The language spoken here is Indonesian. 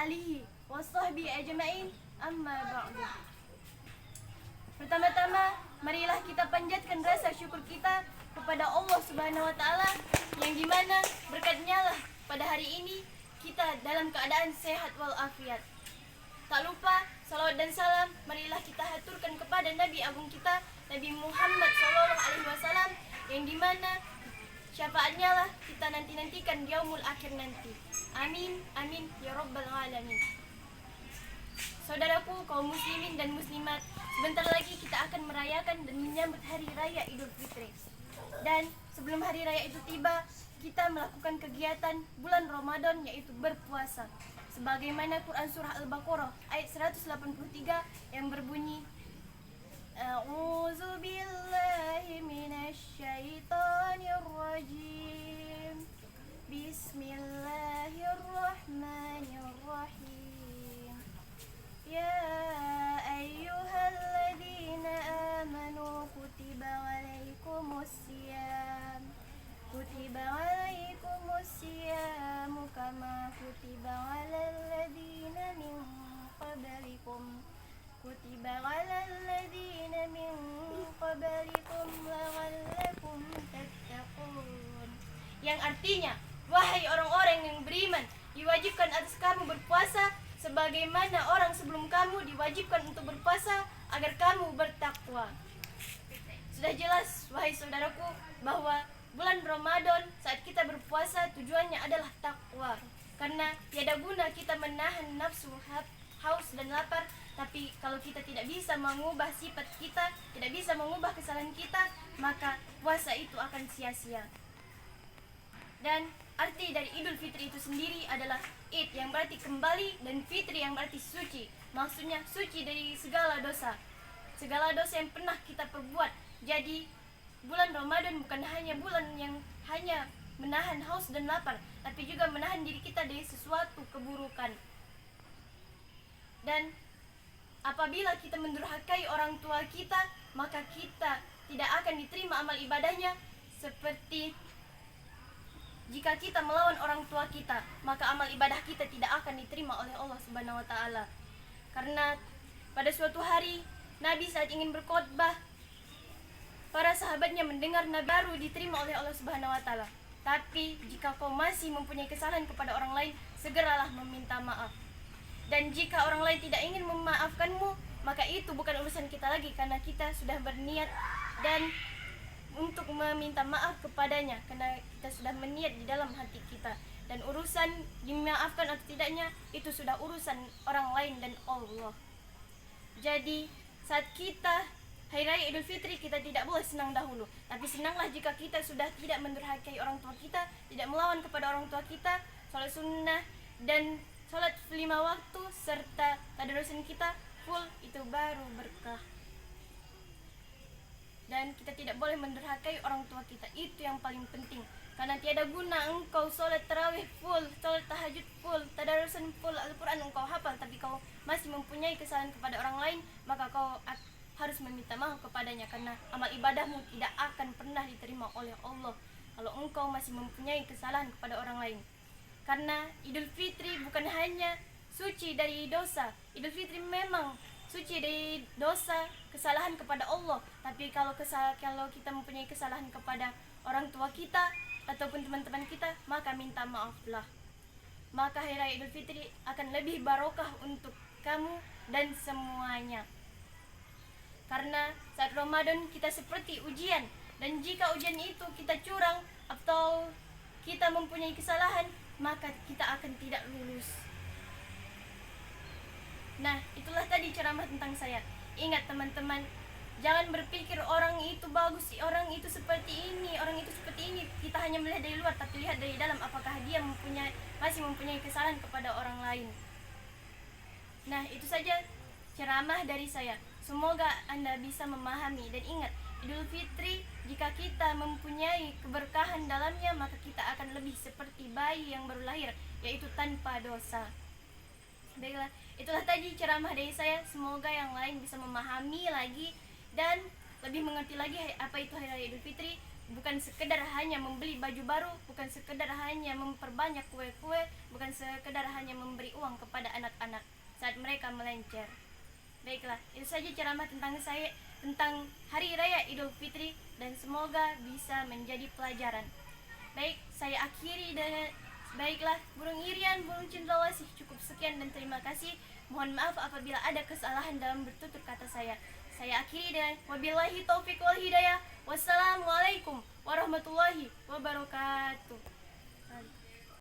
alihi wa sahbihi ajma'in, amma ba'du. Pertama-tama, marilah kita panjatkan rasa syukur kita kepada Allah Subhanahu wa taala yang dimana berkatnya lah pada hari ini kita dalam keadaan sehat walafiat. Tak lupa salawat dan salam marilah kita haturkan kepada Nabi Agung kita, Nabi Muhammad SAW, yang dimana syafaatnya lah kita nantikan di yaumul akhir nanti. Amin, amin, ya rabbal alamin. Saudaraku kaum muslimin dan muslimat, sebentar lagi kita akan merayakan dan menyambut hari raya Idul Fitri. Dan sebelum hari raya itu tiba, kita melakukan kegiatan bulan Ramadan, yaitu berpuasa. Sebagaimana Quran surah Al-Baqarah ayat 183 yang berbunyi, A'udzu billahi minasy syaithanir rajim. Bismillahirrahmanirrahim. Ya ayyuhalladzina amanu kutiba alaikumusiyam. Kutiba alaikumusiyam kama kutiba alal ladzina min qablikum. Kutiba alal ladzina min qablikum la'allakum tattaqun. Yang artinya, wahai orang-orang yang beriman, diwajibkan atas kamu berpuasa sebagaimana orang sebelum kamu diwajibkan untuk berpuasa agar kamu bertakwa. Sudah jelas, wahai saudaraku, bahwa bulan Ramadan saat kita berpuasa tujuannya adalah takwa. Karena tiada guna kita menahan nafsu, haus dan lapar, tapi kalau kita tidak bisa mengubah sifat kita, tidak bisa mengubah kesalahan kita, maka puasa itu akan sia-sia. Dan arti dari Idul Fitri itu sendiri adalah Id yang berarti kembali dan Fitri yang berarti suci. Maksudnya suci dari segala dosa. Segala dosa yang pernah kita perbuat. Jadi bulan Ramadan bukan hanya bulan yang hanya menahan haus dan lapar, tapi juga menahan diri kita dari sesuatu keburukan. Dan apabila kita mendurhakai orang tua kita, maka kita tidak akan diterima amal ibadahnya. Seperti jika kita melawan orang tua kita, maka amal ibadah kita tidak akan diterima oleh Allah Subhanahu wa taala. Karena pada suatu hari Nabi saat ingin berkhotbah, para sahabatnya mendengar Nabi baru diterima oleh Allah Subhanahu wa taala. Tapi jika kau masih mempunyai kesalahan kepada orang lain, segeralah meminta maaf. Dan jika orang lain tidak ingin memaafkanmu, maka itu bukan urusan kita lagi, karena kita sudah berniat dan untuk meminta maaf kepadanya, karena kita sudah berniat di dalam hati kita. Dan urusan dimaafkan atau tidaknya itu sudah urusan orang lain dan Allah. Jadi saat kita hari raya Idul Fitri, kita tidak boleh senang dahulu, tapi senanglah jika kita sudah tidak mendurhakai orang tua kita, tidak melawan kepada orang tua kita, sholat sunnah dan sholat 5 waktu serta tadarusan kita full, itu baru berkah. Dan kita tidak boleh mendurhakai orang tua kita, itu yang paling penting. Karena tiada guna engkau sholat tarawih full, sholat tahajud full, tadarusan full, Al-Quran engkau hafal, tapi kau masih mempunyai kesalahan kepada orang lain, maka kau harus meminta maaf kepadanya, karena amal ibadahmu tidak akan pernah diterima oleh Allah kalau engkau masih mempunyai kesalahan kepada orang lain. Karena Idul Fitri bukan hanya suci dari dosa, Idul Fitri memang suci dari dosa, kesalahan kepada Allah. Tapi kalau kita mempunyai kesalahan kepada orang tua kita ataupun teman-teman kita, maka minta maaflah. Maka hari raya Idul Fitri akan lebih barokah untuk kamu dan semuanya. Karena saat Ramadan kita seperti ujian, dan jika ujian itu kita curang atau kita mempunyai kesalahan, maka kita akan tidak lulus. Nah, itulah tadi ceramah tentang saya. Ingat teman-teman, jangan berpikir orang itu bagus, orang itu seperti ini, orang itu seperti ini. Kita hanya melihat dari luar, tapi lihat dari dalam, apakah dia masih mempunyai kesalahan kepada orang lain. Nah, itu saja ceramah dari saya. Semoga Anda bisa memahami. Dan ingat, Idul Fitri, jika kita mempunyai keberkahan dalamnya, maka kita akan lebih seperti bayi yang baru lahir, yaitu tanpa dosa. Baiklah, itulah tadi ceramah dari saya. Semoga yang lain bisa memahami lagi dan lebih mengerti lagi apa itu Hari Raya Idul Fitri. bukan sekedar hanya membeli baju baru, bukan sekedar hanya memperbanyak kue-kue, bukan sekedar hanya memberi uang kepada anak-anak saat mereka melencer. Baiklah, itu saja ceramah tentang saya tentang Hari Raya Idul Fitri, dan semoga bisa menjadi pelajaran. Baik, saya akhiri dengan baiklah, Burung Irian, Burung Cendrawasih, cukup sekian dan terima kasih. Mohon maaf apabila ada kesalahan dalam bertutur kata saya. Saya akhiri dengan wabillahi taufiq wal hidayah. Wassalamualaikum warahmatullahi wabarakatuh.